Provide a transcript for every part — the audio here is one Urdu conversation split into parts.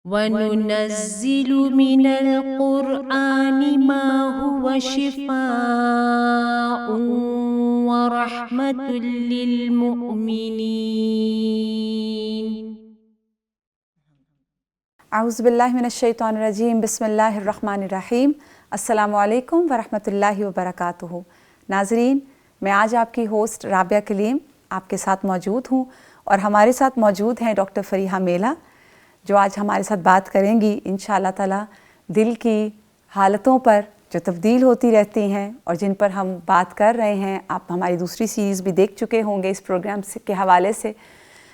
وَنُنَزِّلُ مِنَ الْقُرْآنِ مَا هُوَ شِفَاءٌ وَرَحْمَةٌ لِّلْمُؤْمِنِينَ۔ اعوذ باللہ من الشیطان الرجیم، بسم اللہ الرحمن الرحیم۔ السلام علیکم ورحمۃ اللہ وبرکاتہ۔ ناظرین، میں آج آپ کی ہوسٹ رابعہ کلیم آپ کے ساتھ موجود ہوں، اور ہمارے ساتھ موجود ہیں ڈاکٹر فریحہ میلہ، جو آج ہمارے ساتھ بات کریں گی انشاءاللہ تعالی دل کی حالتوں پر جو تبدیل ہوتی رہتی ہیں اور جن پر ہم بات کر رہے ہیں۔ آپ ہماری دوسری سیریز بھی دیکھ چکے ہوں گے اس پروگرام کے حوالے سے۔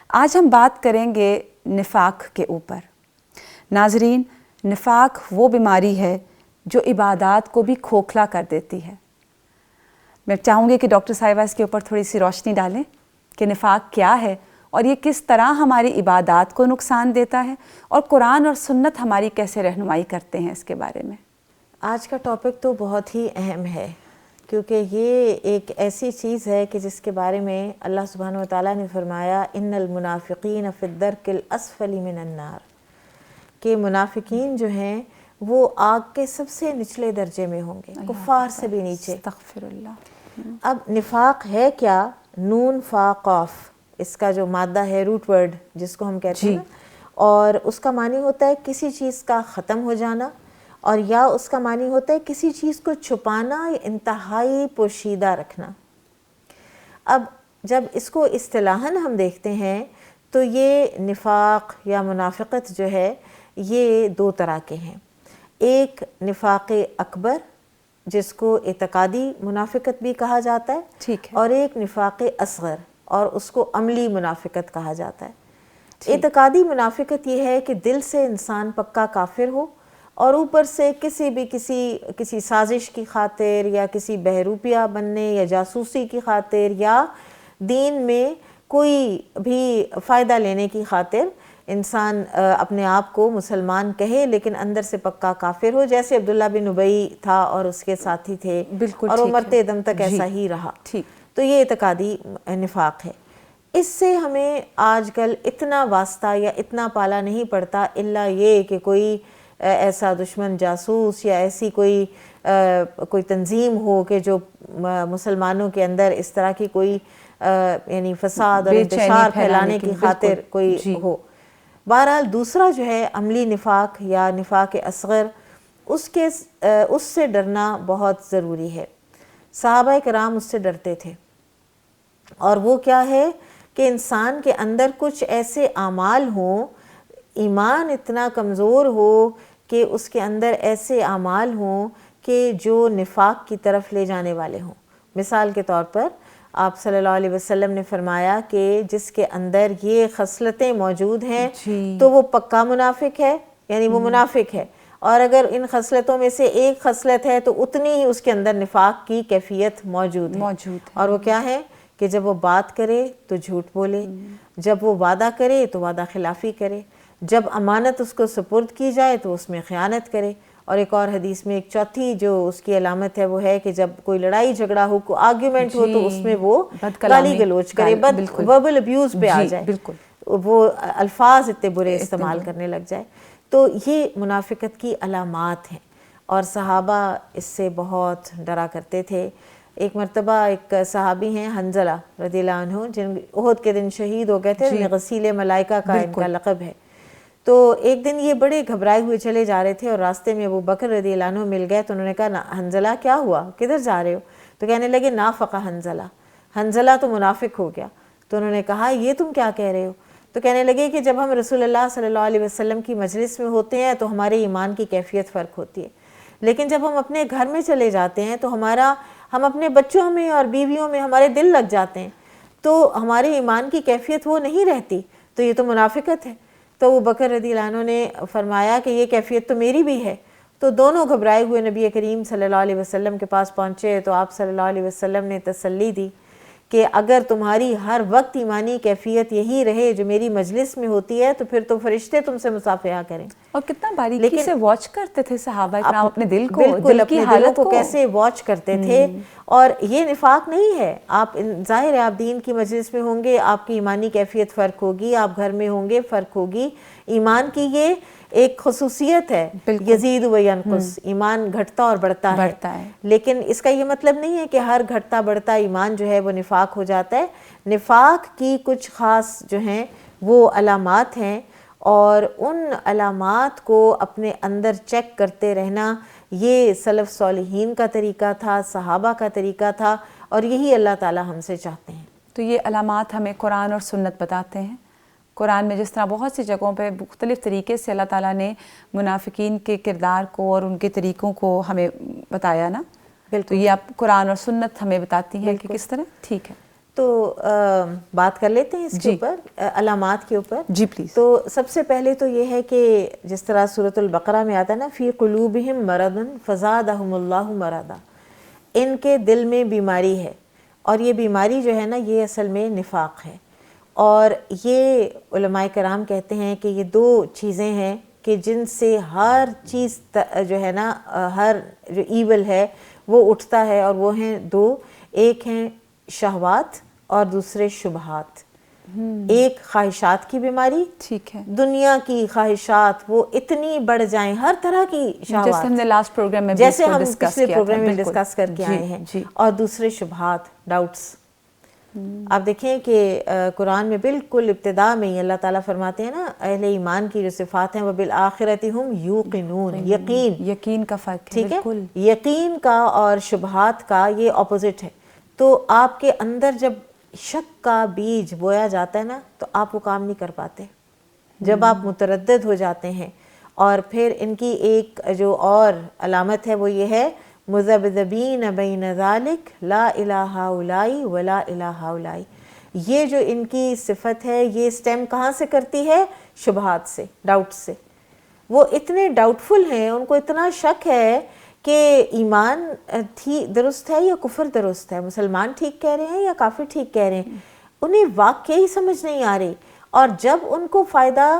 آج ہم بات کریں گے نفاق کے اوپر۔ ناظرین، نفاق وہ بیماری ہے جو عبادات کو بھی کھوکھلا کر دیتی ہے۔ میں چاہوں گی کہ ڈاکٹر صاحبہ اس کے اوپر تھوڑی سی روشنی ڈالیں کہ نفاق کیا ہے اور یہ کس طرح ہماری عبادات کو نقصان دیتا ہے، اور قرآن اور سنت ہماری کیسے رہنمائی کرتے ہیں اس کے بارے میں۔ آج کا ٹاپک تو بہت ہی اہم ہے، کیونکہ یہ ایک ایسی چیز ہے کہ جس کے بارے میں اللہ سبحانہ و تعالیٰ نے فرمایا ان المنافقین فی الدرک الاسفل من النار، کہ منافقین جو ہیں وہ آگ کے سب سے نچلے درجے میں ہوں گے، کفار سے بھی نیچے۔ استغفر اللہ۔ اب نفاق ہے کیا؟ نون فا قاف، اس کا جو مادہ ہے روٹ ورڈ جس کو ہم کہتے ہیں نا، اور اس کا معنی ہوتا ہے کسی چیز کا ختم ہو جانا، اور یا اس کا معنی ہوتا ہے کسی چیز کو چھپانا یا انتہائی پوشیدہ رکھنا۔ اب جب اس کو اصطلاحاً ہم دیکھتے ہیں تو یہ نفاق یا منافقت جو ہے یہ دو طرح کے ہیں۔ ایک نفاق اکبر جس کو اعتقادی منافقت بھی کہا جاتا ہے، اور ایک نفاق اصغر اور اس کو عملی منافقت کہا جاتا ہے۔ اعتقادی منافقت یہ ہے کہ دل سے انسان پکا کافر ہو، اور اوپر سے کسی سازش کی خاطر یا کسی بہروپیہ بننے یا جاسوسی کی خاطر یا دین میں کوئی بھی فائدہ لینے کی خاطر انسان اپنے آپ کو مسلمان کہے لیکن اندر سے پکا کافر ہو، جیسے عبداللہ بن ابی تھا اور اس کے ساتھی تھے، اور وہ مرتے دم تک ایسا ہی رہا۔ تو یہ اعتقادی نفاق ہے۔ اس سے ہمیں آج کل اتنا واسطہ یا اتنا پالا نہیں پڑتا، الا یہ کہ کوئی ایسا دشمن جاسوس یا ایسی کوئی تنظیم ہو کہ جو مسلمانوں کے اندر اس طرح کی کوئی یعنی فساد اور انتشار پھیلانے کی خاطر کوئی ہو۔ بہرحال دوسرا جو ہے عملی نفاق یا نفاق اصغر، اس سے ڈرنا بہت ضروری ہے۔ صحابہ کرام اس سے ڈرتے تھے، اور وہ کیا ہے کہ انسان کے اندر کچھ ایسے اعمال ہوں، ایمان اتنا کمزور ہو کہ اس کے اندر ایسے اعمال ہوں کہ جو نفاق کی طرف لے جانے والے ہوں۔ مثال کے طور پر آپ صلی اللہ علیہ وسلم نے فرمایا کہ جس کے اندر یہ خصلتیں موجود ہیں تو وہ پکا منافق ہے، یعنی وہ منافق ہے، اور اگر ان خصلتوں میں سے ایک خصلت ہے تو اتنی ہی اس کے اندر نفاق کی کیفیت موجود ہے۔ اور وہ کیا ہے کہ جب وہ بات کرے تو جھوٹ بولے، جب وہ وعدہ کرے تو وعدہ خلافی کرے، جب امانت اس کو سپرد کی جائے تو اس میں خیانت کرے۔ اور ایک اور حدیث میں ایک چوتھی جو اس کی علامت ہے وہ ہے کہ جب کوئی لڑائی جھگڑا ہو، کوئی آرگیومنٹ ہو، تو اس میں وہ گالی گلوچ کرے، وربل ابیوز پہ آ جائے، وہ الفاظ اتنے برے استعمال کرنے لگ جائے۔ تو یہ منافقت کی علامات ہیں، اور صحابہ اس سے بہت ڈرا کرتے تھے۔ ایک مرتبہ ایک صحابی ہیں حنظلہ رضی اللہ عنہ، جن احد کے دن شہید ہو گئے تھے، غسیل ملائکہ کا ان کا لقب ہے۔ تو ایک دن یہ بڑے گھبرائے ہوئے چلے جا رہے تھے، اور راستے میں ابو بکر رضی اللہ عنہ مل گئے، تو انہوں نے کہا حنظلہ کیا ہوا، کدھر جا رہے ہو؟ تو کہنے لگے نافق حنظلہ، حنظلہ تو منافق ہو گیا۔ تو انہوں نے کہا یہ تم کیا کہہ رہے ہو؟ تو کہنے لگے کہ جب ہم رسول اللہ صلی اللہ علیہ وسلم کی مجلس میں ہوتے ہیں تو ہمارے ایمان کی کیفیت فرق ہوتی ہے، لیکن جب ہم اپنے گھر میں چلے جاتے ہیں تو ہم اپنے بچوں میں اور بیویوں میں ہمارے دل لگ جاتے ہیں، تو ہمارے ایمان کی کیفیت وہ نہیں رہتی، تو یہ تو منافقت ہے۔ تو ابو بکر رضی اللہ عنہ نے فرمایا کہ یہ کیفیت تو میری بھی ہے۔ تو دونوں گھبرائے ہوئے نبی کریم صلی اللہ علیہ وسلم کے پاس پہنچے، تو آپ صلی اللہ علیہ وسلم نے تسلی دی کہ اگر تمہاری ہر وقت ایمانی کیفیت یہی رہے جو میری مجلس میں ہوتی ہے تو پھر تو فرشتے تم سے مصافحہ کریں۔ اور کتنا باریکی سے واچ کرتے تھے صحابہ کرام اپنے دل کو، بالکل اپنے دلوں کو کیسے واچ کرتے تھے۔ اور یہ نفاق نہیں ہے، آپ ظاہر ہے آپ دین کی مجلس میں ہوں گے، آپ کی ایمانی کیفیت فرق ہوگی، آپ گھر میں ہوں گے فرق ہوگی۔ ایمان کی یہ ایک خصوصیت ہے یزید و ینقص، ایمان گھٹتا اور بڑھتا ہے، لیکن اس کا یہ مطلب نہیں ہے کہ ہر گھٹتا بڑھتا ایمان جو ہے وہ نفاق ہو جاتا ہے۔ نفاق کی کچھ خاص جو ہیں وہ علامات ہیں، اور ان علامات کو اپنے اندر چیک کرتے رہنا یہ سلف صالحین کا طریقہ تھا، صحابہ کا طریقہ تھا، اور یہی اللہ تعالی ہم سے چاہتے ہیں۔ تو یہ علامات ہمیں قرآن اور سنت بتاتے ہیں۔ قرآن میں جس طرح بہت سی جگہوں پہ مختلف طریقے سے اللہ تعالیٰ نے منافقین کے کردار کو اور ان کے طریقوں کو ہمیں بتایا نا، تو یہ آپ قرآن اور سنت ہمیں بتاتی ہیں کہ کس طرح۔ ٹھیک ہے، تو بات کر لیتے ہیں اس کے اوپر، علامات کے اوپر۔ جی پلیز۔ تو سب سے پہلے تو یہ ہے کہ جس طرح سورۃ البقرہ میں آتا ہے نا، فی قلوبہم مرض فزادہم اللہ مرضا، ان کے دل میں بیماری ہے، اور یہ بیماری جو ہے نا یہ اصل میں نفاق ہے۔ اور یہ علماء کرام کہتے ہیں کہ یہ دو چیزیں ہیں کہ جن سے ہر چیز جو ہے نا، ہر جو ایول ہے وہ اٹھتا ہے، اور وہ ہیں دو، ایک ہیں شہوات اور دوسرے شبہات۔ ایک خواہشات کی بیماری، ٹھیک ہے، دنیا کی خواہشات وہ اتنی بڑھ جائیں، ہر طرح کی شہوات، جیسے ہم نے لاسٹ پروگرام میں جیسے ہم پچھلے پروگرام میں ڈسکس کر کے آئے ہیں، اور دوسرے شبہات، ڈاؤٹس۔ آپ دیکھیں کہ قرآن میں بالکل ابتدا میں ہی اللہ تعالیٰ فرماتے ہیں نا، اہل ایمان کی جو صفات ہیں وہ بالآخرۃ ہم یوقنون، یقین کا فرق ہے، ٹھیک ہے، یقین کا اور شبہات کا یہ اپوزٹ ہے۔ تو آپ کے اندر جب شک کا بیج بویا جاتا ہے نا تو آپ وہ کام نہیں کر پاتے، جب آپ متردد ہو جاتے ہیں۔ اور پھر ان کی ایک جو اور علامت ہے وہ یہ ہے، مذبذبین بین ذالک لا الہ ہؤلاء ولا الہ ہؤلاء۔ یہ جو ان کی صفت ہے یہ سٹیم کہاں سے کرتی ہے؟ شبہات سے، ڈاؤٹ سے۔ وہ اتنے ڈاؤٹ فل ہیں، ان کو اتنا شک ہے کہ ایمان درست ہے یا کفر درست ہے، مسلمان ٹھیک کہہ رہے ہیں یا کافر ٹھیک کہہ رہے ہیں، انہیں واقعی سمجھ نہیں آ رہی۔ اور جب ان کو فائدہ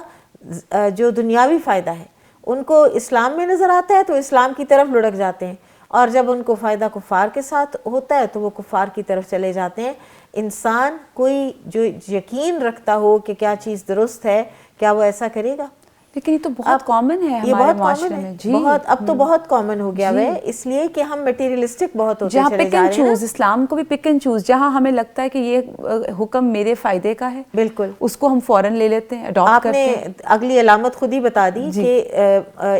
جو دنیاوی فائدہ ہے ان کو اسلام میں نظر آتا ہے تو اسلام کی طرف لڑک جاتے ہیں، اور جب ان کو فائدہ کفار کے ساتھ ہوتا ہے تو وہ کفار کی طرف چلے جاتے ہیں۔ انسان کوئی جو یقین رکھتا ہو کہ کیا چیز درست ہے، کیا وہ ایسا کرے گا؟ لیکن یہ تو بہت کامن ہے ہمارے معاشرے میں، جی بہت، اب تو بہت کامن ہو گیا ہے، اس لیے کہ ہم میٹیریلسٹک بہت ہوتے جہاں چلے پک جا اینڈ رہے ہیں۔ چوز، اسلام کو بھی پک اینڈ چوز، جہاں ہمیں لگتا ہے کہ یہ حکم میرے فائدے کا ہے، بالکل اس کو ہم فوراً لے لیتے ہیں، اڈاپٹ کرتے ہیں۔ آپ نے اگلی علامت خود ہی بتا دی کہ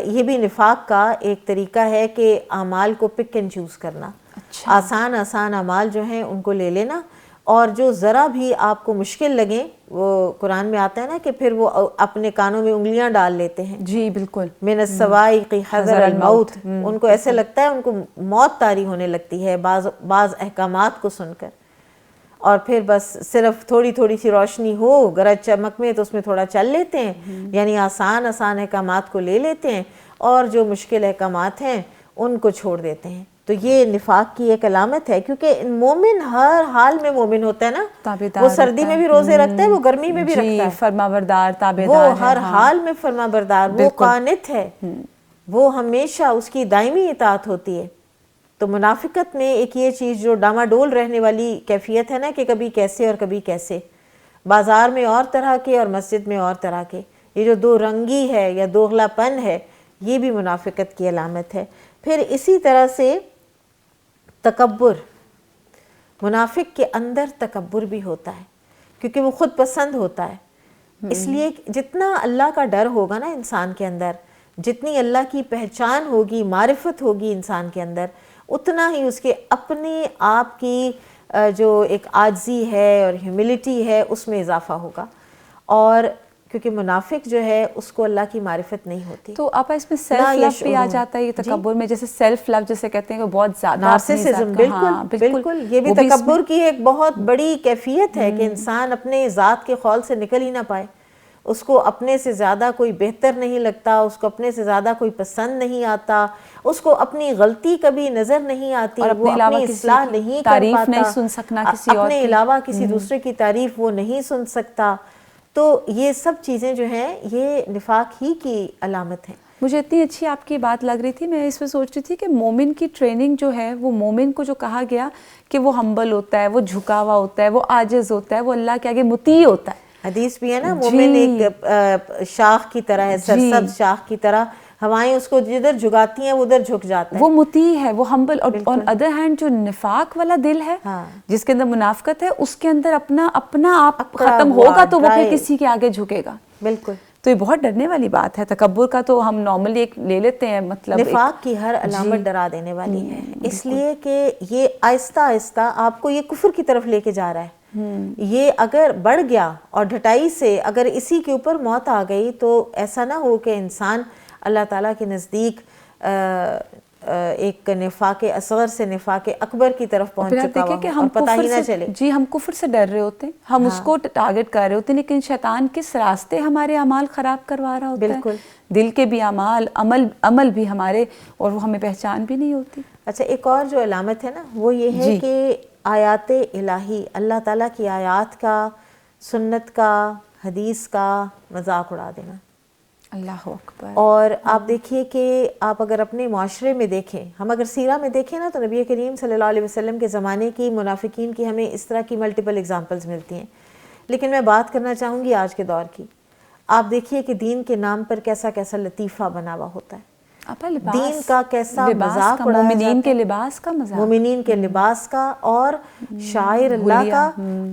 یہ بھی نفاق کا ایک طریقہ ہے کہ اعمال کو پک اینڈ چوز کرنا، آسان آسان اعمال جو ہیں ان کو لے لینا، اور جو ذرا بھی آپ کو مشکل لگیں، وہ قرآن میں آتا ہے نا کہ پھر وہ اپنے کانوں میں انگلیاں ڈال لیتے ہیں، جی بالکل، من السوائق حذر الموت، ان کو ایسے لگتا ہے، ان کو موت طاری ہونے لگتی ہے بعض احکامات کو سن کر، اور پھر بس صرف تھوڑی تھوڑی سی روشنی ہو گرج چمک میں تو اس میں تھوڑا چل لیتے ہیں، یعنی آسان آسان احکامات کو لے لیتے ہیں، اور جو مشکل احکامات ہیں ان کو چھوڑ دیتے ہیں۔ تو یہ نفاق کی ایک علامت ہے، کیونکہ مومن ہر حال میں مومن ہوتا ہے نا، وہ سردی میں بھی روزے رکھتا ہے، وہ گرمی میں بھی رکھتا ہے، فرما بردار، تابع وہ دار، ہر حال میں فرما بردار، وہ قانت ہے، وہ ہمیشہ اس کی دائمی اطاعت ہوتی ہے۔ تو منافقت میں ایک یہ چیز جو ڈاماڈول رہنے والی کیفیت ہے نا کہ کبھی کیسے اور کبھی کیسے، بازار میں اور طرح کے اور مسجد میں اور طرح کے، یہ جو دو رنگی ہے یا دوغلا پن ہے، یہ بھی منافقت کی علامت ہے۔ پھر اسی طرح سے تکبر، منافق کے اندر تکبر بھی ہوتا ہے کیونکہ وہ خود پسند ہوتا ہے، اس لیے جتنا اللہ کا ڈر ہوگا نا انسان کے اندر، جتنی اللہ کی پہچان ہوگی، معرفت ہوگی انسان کے اندر، اتنا ہی اس کے اپنے آپ کی جو ایک عاجزی ہے اور ہیوملٹی ہے اس میں اضافہ ہوگا، اور کیونکہ منافق جو ہے اس کو اللہ کی معرفت نہیں ہوتی۔ تو آپ اس میں سیلف لو بھی آ جاتا ہے، یہ تکبر میں، جیسے سیلف لو جسے کہتے ہیں کہ بہت زیادہ نارسسزم، بالکل بالکل، یہ بھی تکبر کی ایک بہت بڑی کیفیت ہے کہ انسان اپنے ذات کے خول سے نکل ہی نہ پائے، اس کو اپنے سے زیادہ کوئی بہتر نہیں لگتا، اس کو اپنے سے زیادہ کوئی پسند نہیں آتا، اس کو اپنی غلطی کبھی نظر نہیں آتی، وہ اپنی اصلاح نہیں کر پاتا، اپنے علاوہ کسی دوسرے کی تعریف وہ نہیں سن سکتا۔ تو یہ سب چیزیں جو ہیں یہ نفاق ہی کی علامت ہیں۔ مجھے اتنی اچھی آپ کی بات لگ رہی تھی، میں اس پہ سوچ رہی تھی کہ مومن کی ٹریننگ جو ہے، وہ مومن کو جو کہا گیا کہ وہ ہمبل ہوتا ہے، وہ جھکا ہوا ہوتا ہے، وہ عاجز ہوتا ہے، وہ اللہ کے آگے مطیع ہوتا ہے، حدیث بھی ہے نا، مومن ایک شاخ کی طرح ہے، سرسبز شاخ کی طرح، ہوائیں اس کو جدھر جھکاتی ہیں وہ ادھر جھک جاتا ہے، وہ مطیع ہے، وہ ہمبل. اور آن ادر ہینڈ جو نفاق والا دل ہے جس کے اندر منافقت ہے، اس کے اندر اپنا آپ ختم ہوگا تو وہ پھر کسی کے آگے جھکے گا. بالکل. تو یہ بہت ڈرنے والی بات ہے. تکبر کا تو ہم نارملی ایک لے لیتے ہیں مطلب، نفاق کی ہر علامت ڈرا دینے والی ہے، اس لیے کہ یہ آہستہ آہستہ آپ کو یہ کفر کی طرف لے کے جا رہا ہے. یہ اگر بڑھ گیا اور ڈھٹائی سے اگر اسی کے اوپر موت آ گئی تو ایسا نہ ہو کہ انسان اللہ تعالیٰ کے نزدیک ایک نفاق اصغر سے نفاق اکبر کی طرف پہنچ چکا ہوا اور پتہ ہی نہ چلے. جی ہم کفر سے ڈر رہے ہوتے ہیں، ہم اس کو ٹارگٹ کر رہے ہوتے ہیں، لیکن شیطان کس راستے ہمارے اعمال خراب کروا رہا ہوتا ہے. بالکل. دل کے بھی اعمال، عمل بھی ہمارے، اور وہ ہمیں پہچان بھی نہیں ہوتی. اچھا، ایک اور جو علامت ہے نا وہ یہ ہے کہ آیات الہی، اللہ تعالیٰ کی آیات کا، سنت کا، حدیث کا مذاق اڑا دینا. اللہ اکبر. اور آپ دیکھیے کہ آپ اگر اپنے معاشرے میں دیکھیں، ہم اگر سیرہ میں دیکھیں نا، تو نبی کریم صلی اللہ علیہ وسلم کے زمانے کی منافقین کی ہمیں اس طرح کی ملٹیپل اگزامپلز ملتی ہیں. لیکن میں بات کرنا چاہوں گی آج کے دور کی. آپ دیکھیے کہ دین کے نام پر کیسا کیسا لطیفہ بنا ہوا ہوتا ہے، دین کا کیسا مذاق اڑایا جاتا ہے، مومنین کے لباس کا مذاق، مومنین کے لباس کا اور شاعر اللہ کا.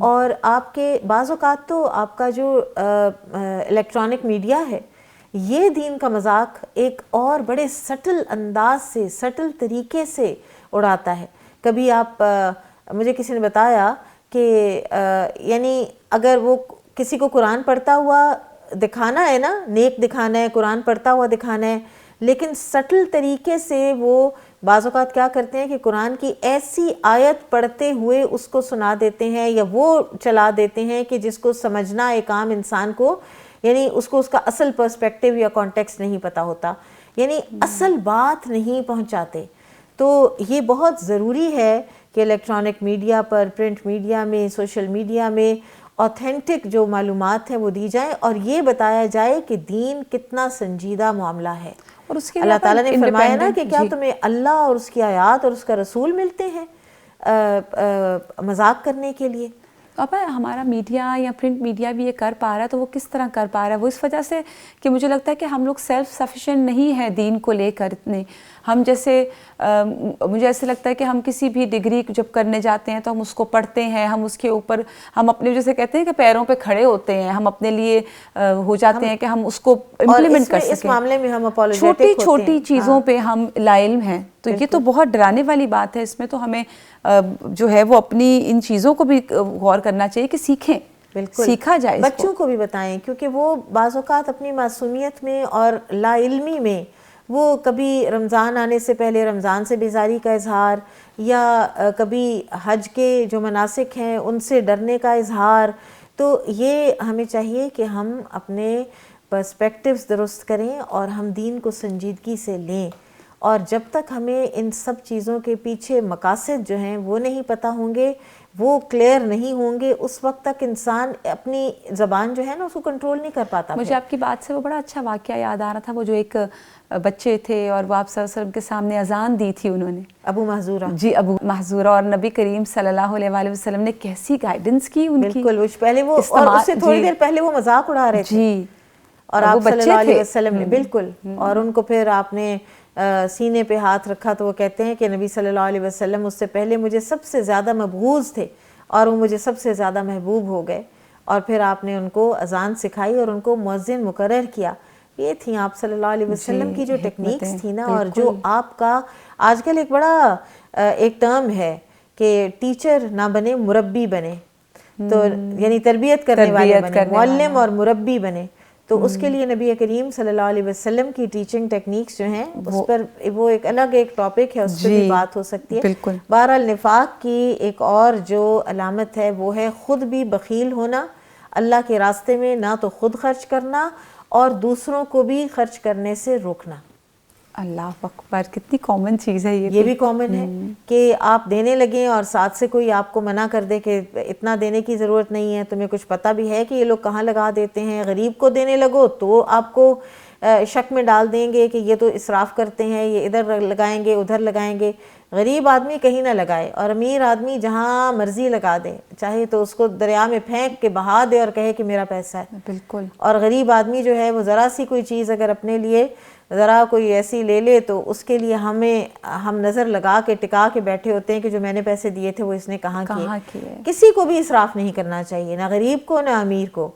اور آپ کے بعض اوقات تو آپ کا جو الیکٹرانک میڈیا ہے یہ دین کا مذاق ایک اور بڑے سٹل انداز سے، سٹل طریقے سے اڑاتا ہے. کبھی آپ مجھے کسی نے بتایا کہ یعنی اگر وہ کسی کو قرآن پڑھتا ہوا دکھانا ہے نا، نیک دکھانا ہے، قرآن پڑھتا ہوا دکھانا ہے، لیکن سٹل طریقے سے وہ بعض اوقات کیا کرتے ہیں کہ قرآن کی ایسی آیت پڑھتے ہوئے اس کو سنا دیتے ہیں یا وہ چلا دیتے ہیں کہ جس کو سمجھنا ایک عام انسان کو، یعنی اس کو اس کا اصل پرسپیکٹیو یا کانٹیکسٹ نہیں پتہ ہوتا، یعنی اصل بات نہیں پہنچاتے. تو یہ بہت ضروری ہے کہ الیکٹرانک میڈیا پر، پرنٹ میڈیا میں، سوشل میڈیا میں اوتھینٹک جو معلومات ہیں وہ دی جائیں، اور یہ بتایا جائے کہ دین کتنا سنجیدہ معاملہ ہے. اور اس کے اللہ تعالیٰ نے فرمایا نا کہ کیا تمہیں اللہ اور اس کی آیات اور اس کا رسول ملتے ہیں مذاق کرنے کے لیے؟ اب ہمارا میڈیا یا پرنٹ میڈیا بھی یہ کر پا رہا ہے، تو وہ کس طرح کر پا رہا ہے؟ وہ اس وجہ سے کہ مجھے لگتا ہے کہ ہم لوگ سیلف سفیشینٹ نہیں ہیں دین کو لے کر اتنے. ہم جیسے مجھے ایسے لگتا ہے کہ ہم کسی بھی ڈگری جب کرنے جاتے ہیں تو ہم اس کو پڑھتے ہیں، ہم اس کے اوپر ہم اپنے جیسے کہتے ہیں کہ پیروں پہ کھڑے ہوتے ہیں، ہم اپنے لیے ہو جاتے ہیں کہ ہم اس کو امپلیمنٹ کر سکیں. اس معاملے میں ہم اپولوجیٹک چھوٹی ہوتے ہیں، چھوٹی چیزوں پہ ہم لا علم ہیں. تو یہ تو بہت ڈرانے والی بات ہے. اس میں تو ہمیں جو ہے وہ اپنی ان چیزوں کو بھی غور کرنا چاہیے کہ سیکھیں. بالکل سیکھا جائے، بچوں کو بھی بتائیں، کیونکہ وہ بعض اوقات اپنی معصومیت میں اور لا علمی میں وہ کبھی رمضان آنے سے پہلے رمضان سے بیزاری کا اظہار، یا کبھی حج کے جو مناسک ہیں ان سے ڈرنے کا اظہار. تو یہ ہمیں چاہیے کہ ہم اپنے پرسپیکٹیوز درست کریں اور ہم دین کو سنجیدگی سے لیں. اور جب تک ہمیں ان سب چیزوں کے پیچھے مقاصد جو ہیں وہ نہیں پتہ ہوں گے، وہ کلیئر نہیں ہوں گے، اس وقت تک انسان اپنی زبان جو ہے نا اس کو کنٹرول نہیں کر پاتا. مجھے آپ کی بات سے وہ بڑا اچھا واقعہ یاد آ رہا تھا. وہ جو ایک بچے تھے اور وہ آپ صلی اللہ علیہ وسلم کے سامنے اذان دی تھی انہوں نے، ابو محذورہ. جی ابو محذورہ. اور نبی کریم صلی اللہ علیہ وآلہ وسلم نے کیسی گائیڈنس کی ان کی. بالکل، پہلے وہ اور اس سے تھوڑی دیر پہلے وہ مذاق اڑا رہے تھے جی، اور آپ صلی اللہ علیہ وسلم نے بالکل، اور ان کو پھر آپ نے سینے پہ ہاتھ رکھا تو وہ کہتے ہیں کہ نبی صلی اللہ علیہ وسلم اس سے پہلے مجھے سب سے زیادہ مبغوض تھے اور وہ مجھے سب سے زیادہ محبوب ہو گئے. اور پھر آپ نے ان کو اذان سکھائی اور ان کو مؤذن مقرر کیا. یہ تھیں آپ صلی اللہ علیہ وسلم کی جو ٹیکنیکس تھی نا. اور جو آپ کا آج کل ایک بڑا ایک ٹرم ہے کہ ٹیچر نہ بنے مربی بنے، تو یعنی تربیت کرنے والے بنے، معلم اور مربی بنے. تو اس کے لیے نبی کریم صلی اللہ علیہ وسلم کی ٹیچنگ ٹیکنیکس جو ہیں اس پر وہ ایک الگ ایک ٹاپک ہے، اس پہ بھی بات ہو سکتی ہے. بہرحال نفاق کی ایک اور جو علامت ہے وہ ہے خود بھی بخیل ہونا، اللہ کے راستے میں نہ تو خود خرچ کرنا اور دوسروں کو بھی خرچ کرنے سے روکنا. اللہ اکبر، کتنی کامن چیز ہے یہ بھی کامن ہے کہ آپ دینے لگیں اور ساتھ سے کوئی آپ کو منع کر دے کہ اتنا دینے کی ضرورت نہیں ہے. تمہیں کچھ پتہ بھی ہے کہ یہ لوگ کہاں لگا دیتے ہیں. غریب کو دینے لگو تو آپ کو شک میں ڈال دیں گے کہ یہ تو اسراف کرتے ہیں, یہ ادھر لگائیں گے ادھر لگائیں گے. غریب آدمی کہیں نہ لگائے, اور امیر آدمی جہاں مرضی لگا دے, چاہے تو اس کو دریا میں پھینک کے بہا دے اور کہے کہ میرا پیسہ ہے. بالکل. اور غریب آدمی جو ہے وہ ذرا سی کوئی چیز اگر اپنے لیے ذرا کوئی ایسی لے لے تو اس کے لیے ہم نظر لگا کے ٹکا کے بیٹھے ہوتے ہیں کہ جو میں نے پیسے دیے تھے وہ اس نے کہاں کیے. کسی کو بھی اسراف نہیں کرنا چاہیے, نہ غریب کو نہ امیر کو.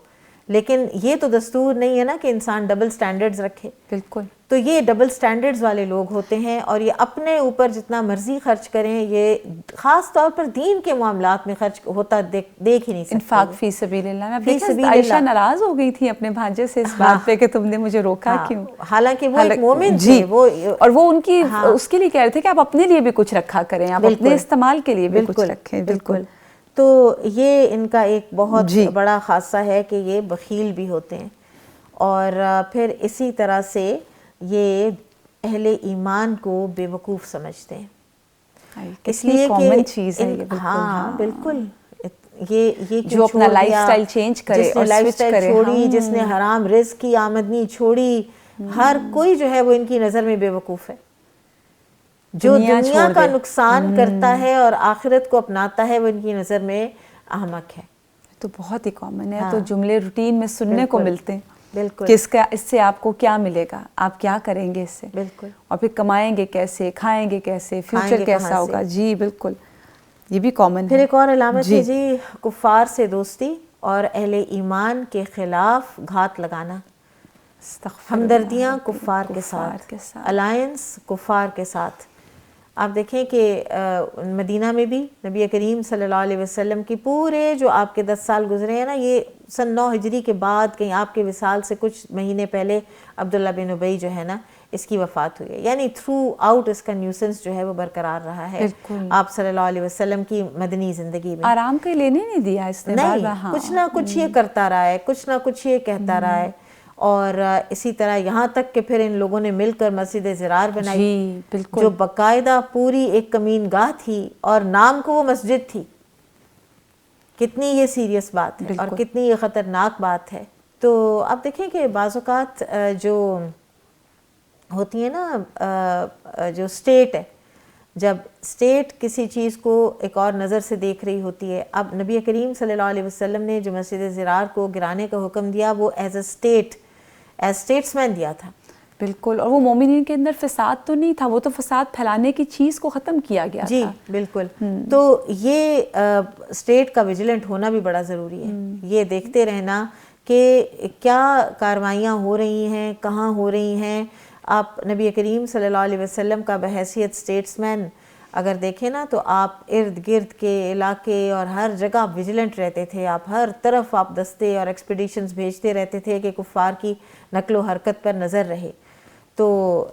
لیکن یہ تو دستور نہیں ہے نا کہ انسان ڈبل سٹینڈرڈز رکھے. بالکل. تو یہ ڈبل سٹینڈرڈز والے لوگ ہوتے ہیں, اور یہ اپنے اوپر جتنا مرضی خرچ کریں, یہ خاص طور پر دین کے معاملات میں خرچ ہوتا دیکھ ہی نہیں سکتے. انفاق فی سبیل اللہ. میں عائشہ ناراض ہو گئی تھی اپنے بھانجے سے اس بات پہ کہ تم نے مجھے روکا کیوں, حالانکہ وہ ایک مومن تھے. اور وہ ان کی اس کے لیے کہہ رہے تھے کہ آپ اپنے لیے بھی کچھ رکھا کریں, آپ اپنے استعمال کے لیے بھی کچھ رکھیں. بالکل. تو یہ ان کا ایک بہت بڑا خاصہ ہے کہ یہ بخیل بھی ہوتے ہیں. اور پھر اسی طرح سے یہ اہل ایمان کو بے وقوف سمجھتے ہیں, اس لیے کہ ہاں بالکل یہ جو اپنا لائف سٹائل چینج کرے, جس نے لائف سٹائل چھوڑی, جس نے حرام رزق کی آمدنی چھوڑی, ہر کوئی جو ہے وہ ان کی نظر میں بے وقوف ہے. جو دنیا کا نقصان کرتا ہے اور آخرت کو اپناتا ہے وہ ان کی نظر میں احمق ہے. تو بہت ہی کامن ہے, تو جملے روٹین میں سننے کو ملتے ہیں. بالکل. کہ اس سے آپ کو کیا ملے گا, آپ کیا کریں گے اس سے. بالکل. اور پھر کمائیں گے کیسے, کھائیں گے کیسے, فیوچر کیسا ہوگا. جی بالکل, یہ بھی کامن ہے. پھر ایک اور علامت ہے جی, کفار سے دوستی اور اہل ایمان کے خلاف گھات لگانا. ہمدردیاں کفار کے ساتھ, الائنس کفار کے ساتھ. آپ دیکھیں کہ مدینہ میں بھی نبی کریم صلی اللہ علیہ وسلم کی پورے جو آپ کے 10 سال گزرے ہیں نا, یہ سن 9 ہجری کے بعد کہیں آپ کے وصال سے کچھ مہینے پہلے عبداللہ بن ابی جو ہے نا اس کی وفات ہوئی ہے. یعنی تھرو آؤٹ اس کا نیوسنس جو ہے وہ برقرار رہا ہے آپ صلی اللہ علیہ وسلم کی مدنی زندگی میں. آرام کے لینے نہیں دیا اس نے, نہیں, کچھ نہ کچھ یہ کرتا رہا ہے, کچھ نہ کچھ یہ کہتا رہا ہے. اور اسی طرح یہاں تک کہ پھر ان لوگوں نے مل کر مسجد زرار بنائی, جو باقاعدہ پوری ایک کمین گاہ تھی اور نام کو وہ مسجد تھی. کتنی یہ سیریس بات ہے اور کتنی یہ خطرناک بات ہے. تو آپ دیکھیں کہ بعض اوقات جو ہوتی ہے نا, جو اسٹیٹ ہے, جب اسٹیٹ کسی چیز کو ایک اور نظر سے دیکھ رہی ہوتی ہے. اب نبی کریم صلی اللہ علیہ وسلم نے جو مسجد زرار کو گرانے کا حکم دیا وہ ایز اسٹیٹس مین دیا تھا. بالکل. اور وہ مومنین کے اندر فساد تو نہیں تھا, وہ تو فساد پھیلانے کی چیز کو ختم کیا گیا تھا. جی بالکل. تو یہ اسٹیٹ کا ویجیلنٹ ہونا بھی بڑا ضروری ہے. یہ دیکھتے رہنا کہ کیا کاروائیاں ہو رہی ہیں, کہاں ہو رہی ہیں. آپ نبی کریم صلی اللہ علیہ وسلم کا بحیثیت اسٹیٹس مین اگر دیکھیں نا تو آپ ارد گرد کے علاقے اور ہر جگہ ویجیلنٹ رہتے تھے. آپ ہر طرف آپ دستے اور ایکسپیڈیشنز بھیجتے رہتے تھے کہ کفار کی نقل و حرکت پر نظر رہے. تو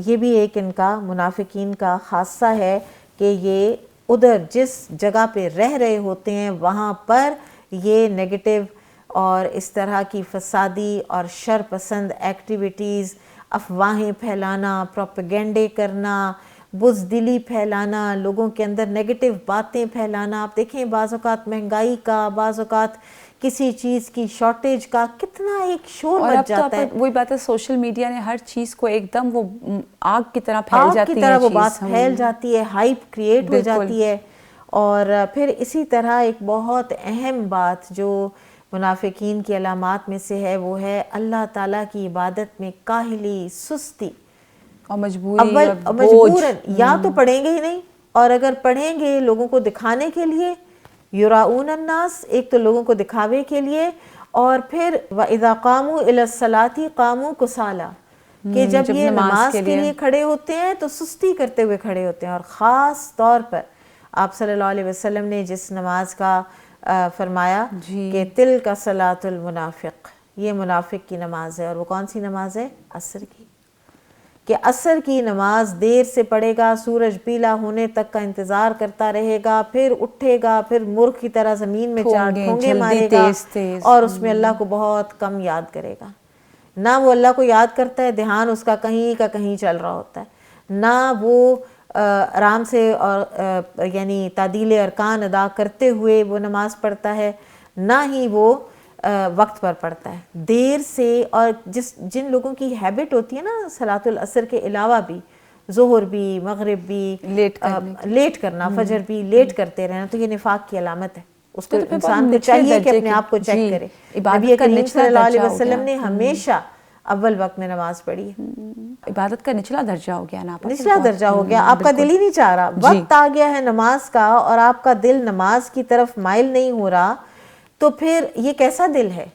یہ بھی ایک ان کا منافقین کا خاصہ ہے کہ یہ ادھر جس جگہ پہ رہ رہے ہوتے ہیں وہاں پر یہ نیگیٹو اور اس طرح کی فسادی اور شر پسند ایکٹیویٹیز, افواہیں پھیلانا, پروپیگنڈے کرنا, بزدلی پھیلانا, لوگوں کے اندر نیگیٹو باتیں پھیلانا. آپ دیکھیں بعض اوقات مہنگائی کا, بعض اوقات کسی چیز کی شارٹیج کا کتنا ایک شور مچ جاتا ہے. وہی بات ہے, سوشل میڈیا نے ہر چیز کو ایک دم وہ آگ کی طرح پھیل جاتی ہے, آگ کی طرح وہ بات پھیل جاتی ہے, ہائپ کریٹ ہو جاتی ہے. اور پھر اسی طرح ایک بہت اہم بات جو منافقین کی علامات میں سے ہے وہ ہے اللہ تعالیٰ کی عبادت میں کاہلی, سستی اور مجبوری. مجبوراً یا تو پڑھیں گے ہی نہیں, اور اگر پڑھیں گے لوگوں کو دکھانے کے لیے, یراؤن الناس, ایک تو لوگوں کو دکھاوے کے لیے, اور پھر وَإِذَا قَامُوا إِلَى الصَّلَاةِ قَامُوا كُسَالَىٰ, کہ جب یہ نماز کے لیے کھڑے ہوتے ہیں تو سستی کرتے ہوئے کھڑے ہوتے ہیں. اور خاص طور پر آپ صلی اللہ علیہ وسلم نے جس نماز کا فرمایا کہ تِلْكَ صَلَاةُ الْمُنَافِقِ, یہ منافق کی نماز ہے. اور وہ کون سی نماز ہے؟ عصر کی. کہ عصر کی نماز دیر سے پڑھے گا, سورج پیلا ہونے تک کا انتظار کرتا رہے گا, پھر اٹھے گا, پھر مرغ کی طرح زمین میں 4 ٹھونگے مارے گا, اور اس میں اللہ کو بہت کم یاد کرے گا. نہ وہ اللہ کو یاد کرتا ہے, دھیان اس کا کہیں کا کہیں چل رہا ہوتا ہے. نہ وہ آرام سے اور یعنی تعدیل ارکان ادا کرتے ہوئے وہ نماز پڑھتا ہے, نہ ہی وہ وقت پر پڑتا ہے دیر سے. اور جن لوگوں کی ہیبٹ ہوتی ہے نا صلاۃ العصر کے علاوہ بھی ظہر بھی مغرب بھی لیٹ کرنا, فجر بھی لیٹ کرتے رہنا, تو یہ نفاق کی علامت ہے. اس کو انسان کو چاہیے کہ اپنے آپ کو چیک کرے. نبی کریم صلی اللہ علیہ وسلم نے ہمیشہ اول وقت میں نماز پڑھی ہے. عبادت کا نچلا درجہ ہو گیا نا, نچلا درجہ ہو گیا. آپ کا دل ہی نہیں چاہ رہا, وقت آ گیا ہے نماز کا اور آپ کا دل نماز کی طرف مائل نہیں ہو رہا, تو پھر یہ کیسا دل ہے؟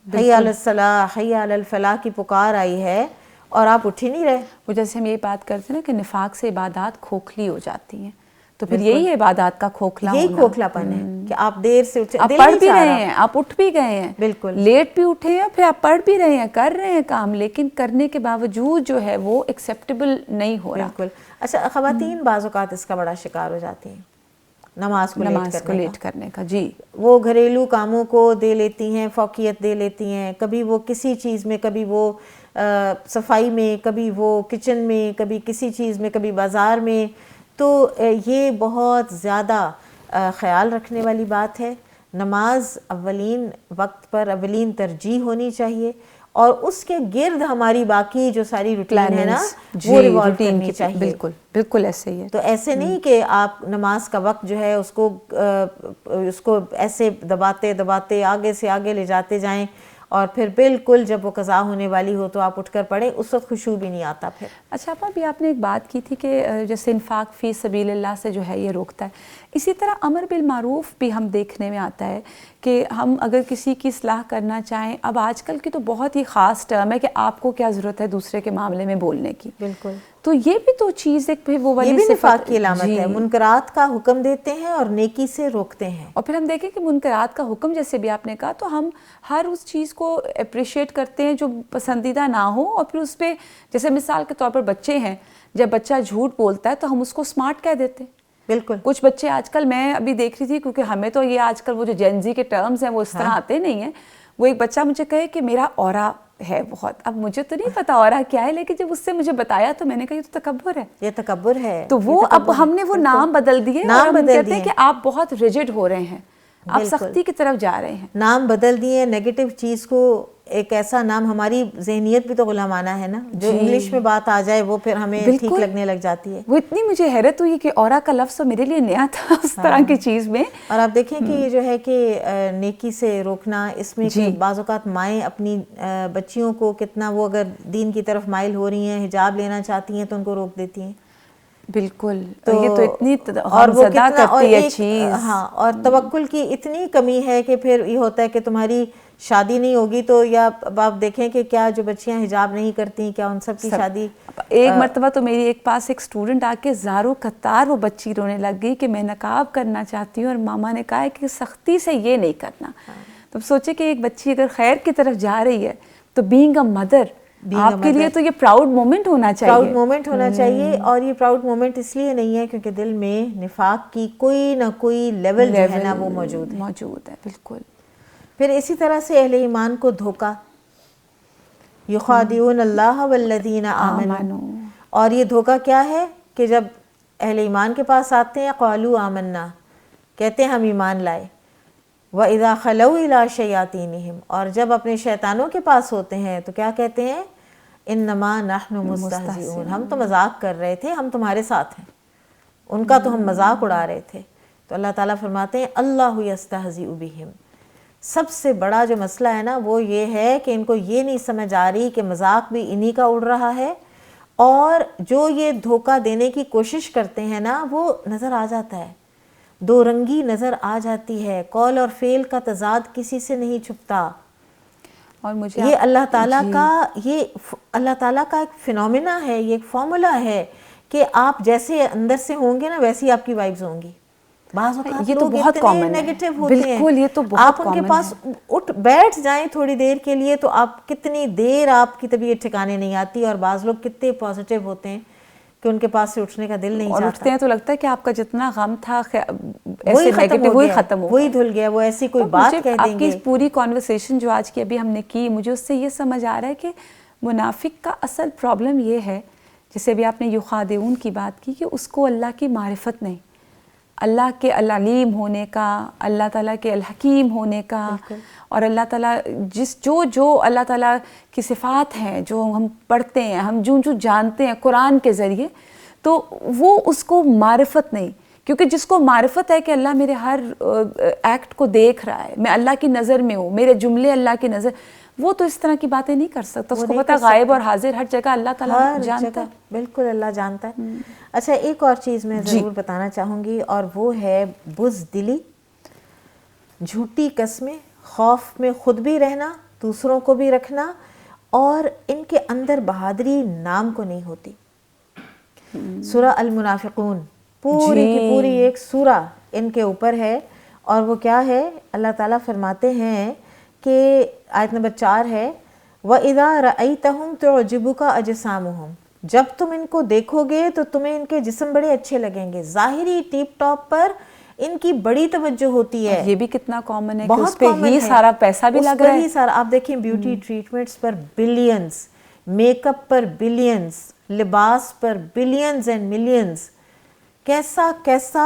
حی علی الصلاح حی علی الفلاح کی پکار آئی ہے اور آپ اٹھ ہی نہیں رہے. وہ جیسے ہم یہ بات کرتے ہیں نا کہ نفاق سے عبادات کھوکھلی ہو جاتی ہیں, تو پھر یہی ہے عبادات کا کھوکھلا ہونا. یہی کھوکھلا پن ہے کہ آپ دیر سے اٹھے, آپ پڑھ بھی رہے ہیں, آپ اٹھ بھی گئے ہیں, بالکل لیٹ بھی اٹھے ہیں, پھر آپ پڑھ بھی رہے ہیں, کر رہے ہیں کام, لیکن کرنے کے باوجود جو ہے وہ ایکسیپٹیبل نہیں ہو رہا. بالکل. اچھا, خواتین بعض اوقات اس کا بڑا شکار ہو جاتی ہیں, نماز کو لیٹ کرنے کا. جی, وہ گھریلو کاموں کو دے لیتی ہیں, فوقیت دے لیتی ہیں, کبھی وہ کسی چیز میں, کبھی وہ صفائی میں, کبھی وہ کچن میں, کبھی کسی چیز میں, کبھی بازار میں. تو یہ بہت زیادہ خیال رکھنے والی بات ہے. نماز اولین وقت پر اولین ترجیح ہونی چاہیے, اور اس کے گرد ہماری باقی جو ساری روٹین ہے نا وہ ریوالو کرنی چاہیے. بالکل بالکل ایسے ہی ہے. تو ایسے نہیں کہ آپ نماز کا وقت جو ہے اس کو ایسے دباتے دباتے آگے سے آگے لے جاتے جائیں, اور پھر بالکل جب وہ قضا ہونے والی ہو تو آپ اٹھ کر پڑھیں, اس وقت خشوع بھی نہیں آتا پھر. اچھا آپ ابھی آپ نے ایک بات کی تھی کہ جیسے انفاق فی سبیل اللہ سے جو ہے یہ روکتا ہے, اسی طرح امر بالمعروف بھی ہم دیکھنے میں آتا ہے کہ ہم اگر کسی کی اصلاح کرنا چاہیں, اب آج کل کی تو بہت ہی خاص ٹرم ہے کہ آپ کو کیا ضرورت ہے دوسرے کے معاملے میں بولنے کی. بالکل. تو یہ بھی تو چیز ایک وہ والی یہ بھی نفاق کی علامت ہے. منکرات کا حکم دیتے ہیں اور نیکی سے روکتے ہیں. اور پھر ہم دیکھیں کہ منکرات کا حکم جیسے بھی آپ نے کہا, تو ہم ہر اس چیز کو اپریشیٹ کرتے ہیں جو پسندیدہ نہ ہو, اور پھر اس پہ جیسے مثال کے طور پر بچے ہیں, جب بچہ جھوٹ بولتا ہے تو ہم اس کو اسمارٹ کہہ دیتے ہیں. بالکل. کچھ بچے آج کل, میں ابھی دیکھ رہی تھی, کیونکہ ہمیں تو یہ آج کل وہ جو جین زی کے ٹرمز ہیں وہ اس طرح آتے نہیں ہیں, وہ ایک بچہ مجھے کہے کہ میرا اورا ہے بہت. اب مجھے تو نہیں پتا اورا کیا ہے, لیکن جب اس سے مجھے بتایا تو میں نے کہا یہ تو تکبر ہے. یہ تکبر ہے. تو وہ اب ہم نے وہ نام بدل دیے, اور ہم کہتے ہیں کہ آپ بہت ریجڈ ہو رہے ہیں, آپ سختی کی طرف جا رہے ہیں. نام بدل دیے, نیگیٹو چیز کو ایک ایسا نام, ہماری ذہنیت بھی تو غلامانہ ہے نا, جو انگلش میں بات آ جائے وہ پھر ہمیں ٹھیک لگنے لگ جاتی ہے. وہ اتنی مجھے حیرت ہوئی کہ اورا کا لفظ میرے لیے نیا تھا اس طرح کی چیز میں. اور آپ دیکھیں کہ یہ جو ہے کہ نیکی سے روکنا, اس میں کہ بعض اوقات مائیں اپنی بچیوں کو کتنا, وہ اگر دین کی طرف مائل ہو رہی ہیں, حجاب لینا چاہتی ہیں تو ان کو روک دیتی ہیں. بالکل. یہ تو اتنی غمزدہ کرتی ہے چیز. ہاں, اور توکل کی اتنی کمی ہے کہ پھر یہ ہوتا ہے کہ تمہاری شادی نہیں ہوگی تو, یا آپ دیکھیں کہ کیا جو بچیاں حجاب نہیں کرتی, کیا ان سب کی شادی. ایک مرتبہ تو میری ایک پاس ایک اسٹوڈنٹ آ کے زاروں قطار وہ بچی رونے لگ گئی کہ میں نقاب کرنا چاہتی ہوں, اور ماما نے کہا ہے کہ سختی سے یہ نہیں کرنا. تو سوچے کہ ایک بچی اگر خیر کی طرف جا رہی ہے تو بینگ اے مدر آپ کے لیے تو یہ پراؤڈ مومنٹ ہونا چاہیے. پراؤڈ مومنٹ ہونا چاہیے. اور یہ پراؤڈ مومنٹ اس لیے نہیں ہے کیونکہ دل میں نفاق کی کوئی نہ کوئی لیول جو ہے نا وہ موجود ہے. بالکل. پھر اسی طرح سے اہل ایمان کو دھوکا, یخادعون اللہ والذین آمنوا. اور یہ دھوکا کیا ہے کہ جب اہل ایمان کے پاس آتے ہیں, قالوا آمنا, کہتے ہیں ہم ایمان لائے, وَإِذَا خَلَوْا إِلَىٰ شَيَاطِينِهِمْ, اور جب اپنے شیطانوں کے پاس ہوتے ہیں تو کیا کہتے ہیں, اِنَّمَا نَحْنُ مُسْتَهْزِئُونَ, ہم تو مذاق کر رہے تھے, ہم تمہارے ساتھ ہیں. ان کا تو ہم مذاق اڑا رہے تھے. تو اللہ تعالیٰ فرماتے ہیں اللہ یستہزئ بہم. سب سے بڑا جو مسئلہ ہے نا وہ یہ ہے کہ ان کو یہ نہیں سمجھ آ رہی کہ مذاق بھی انہی کا اڑ رہا ہے, اور جو یہ دھوکہ دینے کی کوشش کرتے ہیں نا وہ نظر آ جاتا ہے, دو رنگی نظر آ جاتی ہے, قول اور فعل کا تضاد کسی سے نہیں چھپتا. اور مجھے یہ اللہ تعالیٰ کا, یہ اللہ تعالیٰ کا ایک فینومینا ہے, یہ ایک فارمولا ہے کہ آپ جیسے اندر سے ہوں گے نا ویسی آپ کی وائبز ہوں گی. بعض اوقات یہ تو بہت کامن ہے. نیگیٹو ہوتے ہیں. بالکل, یہ تو بہت آپ ان کے پاس اٹھ بیٹھ جائیں تھوڑی دیر کے لیے تو آپ کتنی دیر آپ کی طبیعت ٹھکانے نہیں آتی. اور بعض لوگ کتنے پازیٹیو ہوتے ہیں کہ ان کے پاس سے اٹھنے کا دل نہیں چاہتا, اور اٹھتے ہیں تو لگتا ہے کہ آپ کا جتنا غم تھا ایسے نیگیٹو وہی ختم ہو گیا, وہی دھل گیا, وہ ایسی کوئی بات کہہ دیں گے. آپ کی اس پوری کانورسیشن جو آج کی ابھی ہم نے کی, مجھے اس سے یہ سمجھ آ رہا ہے کہ منافق کا اصل پرابلم یہ ہے, جیسے ابھی آپ نے یخادعون کی بات کی, کہ اس کو اللہ کی معرفت نہیں. اللہ کے العلیم ہونے کا، اللہ تعالیٰ کے الحکیم ہونے کا، اور اللہ تعالیٰ جو اللہ تعالیٰ کی صفات ہیں جو ہم پڑھتے ہیں، ہم جو جانتے ہیں قرآن کے ذریعے، تو وہ اس کو معرفت نہیں، کیونکہ جس کو معرفت ہے کہ اللہ میرے ہر ایکٹ کو دیکھ رہا ہے، میں اللہ کی نظر میں ہوں، میرے جملے اللہ کی نظر، وہ تو اس طرح کی باتیں نہیں کر سکتا، اس کو پتہ غائب اور حاضر ہر جگہ اللہ تعالیٰ جانتا ہے. بالکل اللہ جانتا ہے. اچھا ایک اور چیز میں ضرور بتانا چاہوں گی، اور وہ ہے بزدلی، جھوٹی قسمیں، خوف میں خود بھی رہنا، دوسروں کو بھی رکھنا، اور ان کے اندر بہادری نام کو نہیں ہوتی. سورہ المنافقون پوری کی پوری ایک سورہ ان کے اوپر ہے، اور وہ کیا ہے؟ اللہ تعالیٰ فرماتے ہیں کہ آیت نمبر 4 ہے وَإِذَا رَأَيْتَهُمْ تُعْجِبُكَ أَجْسَامُهُمْ، جب تم ان کو دیکھو گے تو تمہیں ان کے جسم بڑے اچھے لگیں گے. ظاہری ٹیپ ٹاپ پر ان کی بڑی توجہ ہوتی ہے. یہ بھی کتنا کامن ہے کہ اس پہ ہی سارا پیسہ بھی لگ رہا ہے. آپ دیکھیں بیوٹی ٹریٹمنٹس پر بلینز، میک اپ پر بلینز، لباس پر بلینز اینڈ ملینز. کیسا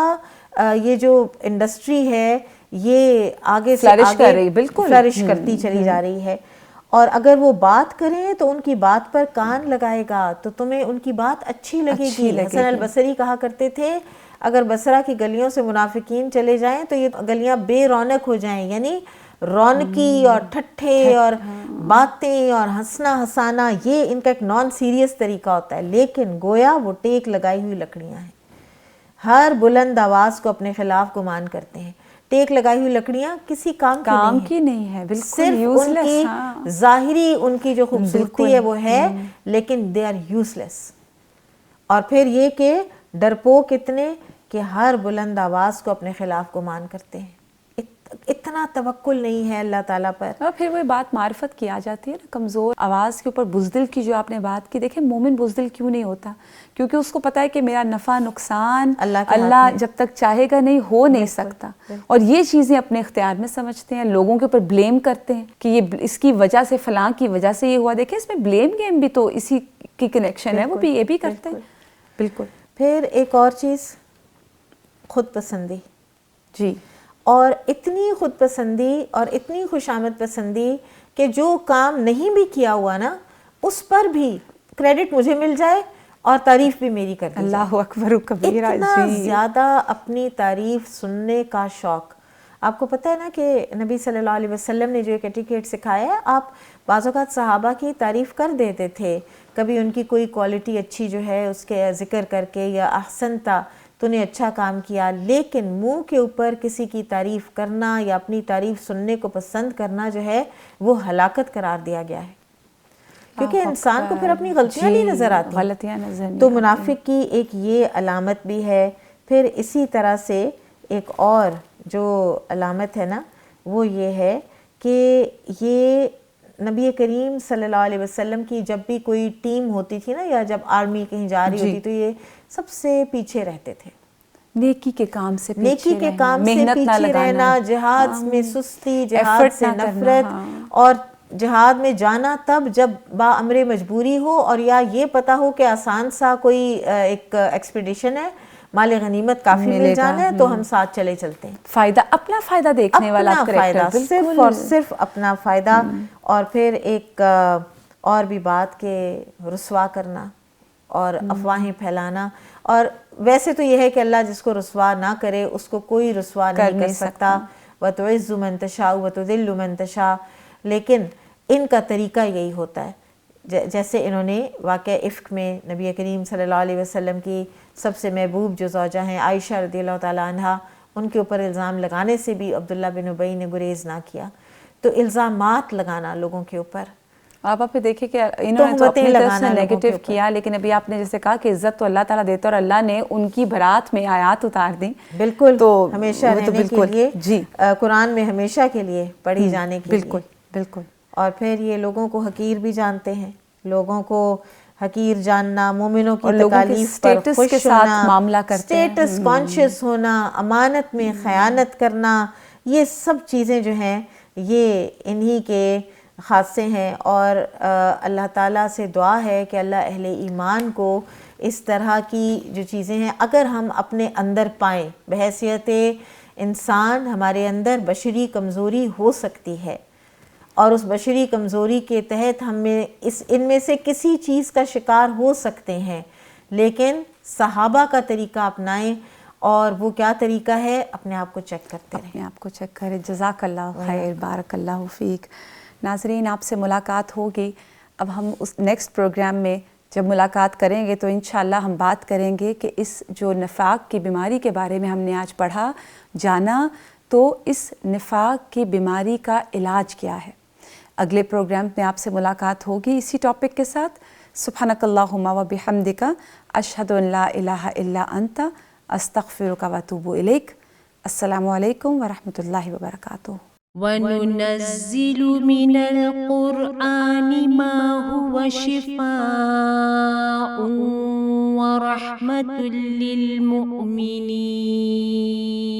یہ جو انڈسٹری ہے یہ آگے سے آگے فلرش کرتی چلی جا رہی ہے. اور اگر وہ بات کریں تو ان کی بات پر کان لگائے گا تو تمہیں ان کی بات اچھی لگے گی. حسن البصری کہا کرتے تھے اگر بصرہ کی گلیوں سے منافقین چلے جائیں تو یہ گلیاں بے رونق ہو جائیں، یعنی رونقی اور ٹھٹھے اور باتیں اور ہنسنا ہنسانا یہ ان کا ایک نان سیریس طریقہ ہوتا ہے. لیکن گویا وہ ٹیک لگائی ہوئی لکڑیاں ہیں، ہر بلند آواز کو اپنے خلاف گمان کرتے ہیں. ٹیک لگائی ہوئی لکڑیاں کسی کام کی نہیں ہے، صرف ان کی ظاہری ان کی جو خوبصورتی ہے وہ ہے، لیکن دے آر یوزلیس. اور پھر یہ کہ ڈرپوک اتنے کہ ہر بلند آواز کو اپنے خلاف گمان کرتے ہیں. اتنا توکل نہیں ہے اللہ تعالیٰ پر. اور پھر وہ بات معرفت کی آ جاتی ہے نا، کمزور آواز کے اوپر بزدل کی جو آپ نے بات کی. دیکھیں مومن بزدل کیوں نہیں ہوتا؟ کیونکہ اس کو پتا ہے کہ میرا نفع نقصان اللہ جب تک چاہے گا نہیں ہو نہیں سکتا، اور یہ چیزیں اپنے اختیار میں سمجھتے ہیں. لوگوں کے اوپر بلیم کرتے ہیں کہ یہ اس کی وجہ سے فلاں کی وجہ سے یہ ہوا. دیکھیں اس میں بلیم گیم بھی تو اسی کی کنیکشن ہے، وہ بھی یہ بھی کرتے ہیں. بالکل. پھر ایک اور چیز خود پسندی. جی. اور اتنی خود پسندی اور اتنی خوشامد پسندی کہ جو کام نہیں بھی کیا ہوا نا اس پر بھی کریڈٹ مجھے مل جائے اور تعریف بھی میری کر دی جائے. اللہ اکبر کبیرہ. اتنا زیادہ اپنی تعریف سننے کا شوق. آپ کو پتہ ہے نا کہ نبی صلی اللہ علیہ وسلم نے جو ایک ایٹیکیٹ سکھایا ہے، آپ بعض اوقات صحابہ کی تعریف کر دیتے تھے، کبھی ان کی کوئی کوالٹی اچھی جو ہے اس کے ذکر کر کے، یا احسنتا تو نے اچھا کام کیا. لیکن منہ کے اوپر کسی کی تعریف کرنا یا اپنی تعریف سننے کو پسند کرنا جو ہے وہ ہلاکت قرار دیا گیا ہے، کیونکہ انسان کو پھر اپنی غلطیاں نہیں نظر آتی. غلطیاں نظر نہیں. تو منافق کی ایک یہ علامت بھی ہے. پھر اسی طرح سے ایک اور جو علامت ہے نا وہ یہ ہے کہ یہ نبی کریم صلی اللہ علیہ وسلم کی جب بھی کوئی ٹیم ہوتی تھی نا، یا جب آرمی کہیں جا رہی ہوتی تو یہ سب سے پیچھے رہتے تھے. نیکی کے کام سے نیکی کے کام سے پیچھے رہنا، جہاد میں سستی، جہاد سے نفرت، اور جہاد میں جانا تب جب باامر مجبوری ہو، اور یا یہ پتا ہو کہ آسان سا کوئی ایک ایکسپیڈیشن ہے، مال غنیمت کافی مل جانا ہے تو ہم ساتھ چلے چلتے ہیں. فائدہ، اپنا فائدہ دیکھنے والا فائدہ، صرف اور صرف اپنا فائدہ. اور پھر ایک اور بھی بات کہ رسوا کرنا اور افواہیں پھیلانا. اور ویسے تو یہ ہے کہ اللہ جس کو رسوا نہ کرے اس کو کوئی رسوا نہیں کر سکتا. وَتُعِزُّ مَن تَشَاءُ وَتُذِلُّ مَن تَشَاءُ. لیکن ان کا طریقہ یہی ہوتا ہے. جیسے انہوں نے واقعہ افک میں نبی کریم صلی اللہ علیہ وسلم کی سب سے محبوب جو زوجہ ہیں عائشہ رضی اللہ تعالیٰ عنہا، ان کے اوپر الزام لگانے سے بھی عبداللہ بن ابی نے گریز نہ کیا. تو الزامات لگانا لوگوں کے اوپر. آپ دیکھیں کہ انہوں نے تو اپنی طرف سے نیگیٹو کیا، لیکن ابھی آپ نے جیسے کہا کہ عزت تو اللہ تعالیٰ دیتا، اور اللہ نے ان کی برات میں آیات اتار دی. بالکل. تو ہمیشہ رہنے کے لیے، جی قرآن میں ہمیشہ کے لیے پڑھی جانے کے لیے. بالکل بالکل. اور پھر یہ لوگوں کو حقیر بھی جانتے ہیں، لوگوں کو حقیر جاننا، مومنوں کی تکالیف پر خوش ہونا، اسٹیٹس کانشیس ہونا، امانت میں خیانت کرنا، یہ سب چیزیں جو ہیں یہ انہی کے حادثے ہیں، اور اللہ تعالیٰ سے دعا ہے کہ اللہ اہل ایمان کو اس طرح کی جو چیزیں ہیں اگر ہم اپنے اندر پائیں، بحیثیت انسان ہمارے اندر بشری کمزوری ہو سکتی ہے، اور اس بشری کمزوری کے تحت ان میں سے کسی چیز کا شکار ہو سکتے ہیں، لیکن صحابہ کا طریقہ اپنائیں، اور وہ کیا طریقہ ہے؟ اپنے آپ کو چیک کرتے رہیں، اپنے آپ کو چیک کریں۔ جزاک اللہ خیر، بارک اللہ فیک۔ ناظرین، آپ سے ملاقات ہوگی، اب ہم اس نیکسٹ پروگرام میں جب ملاقات کریں گے تو انشاءاللہ ہم بات کریں گے کہ اس جو نفاق کی بیماری کے بارے میں ہم نے آج پڑھا جانا، تو اس نفاق کی بیماری کا علاج کیا ہے۔ اگلے پروگرام میں آپ سے ملاقات ہوگی اسی ٹاپک کے ساتھ۔ سبحانک اللہم و بحمدک، اشہد ان لا الہ الا انت، استغفرک و اتوب الیک۔ السلام علیکم ورحمۃ اللہ وبرکاتہ۔ وننزل من القرآن ما هو شفاء ورحمة للمؤمنين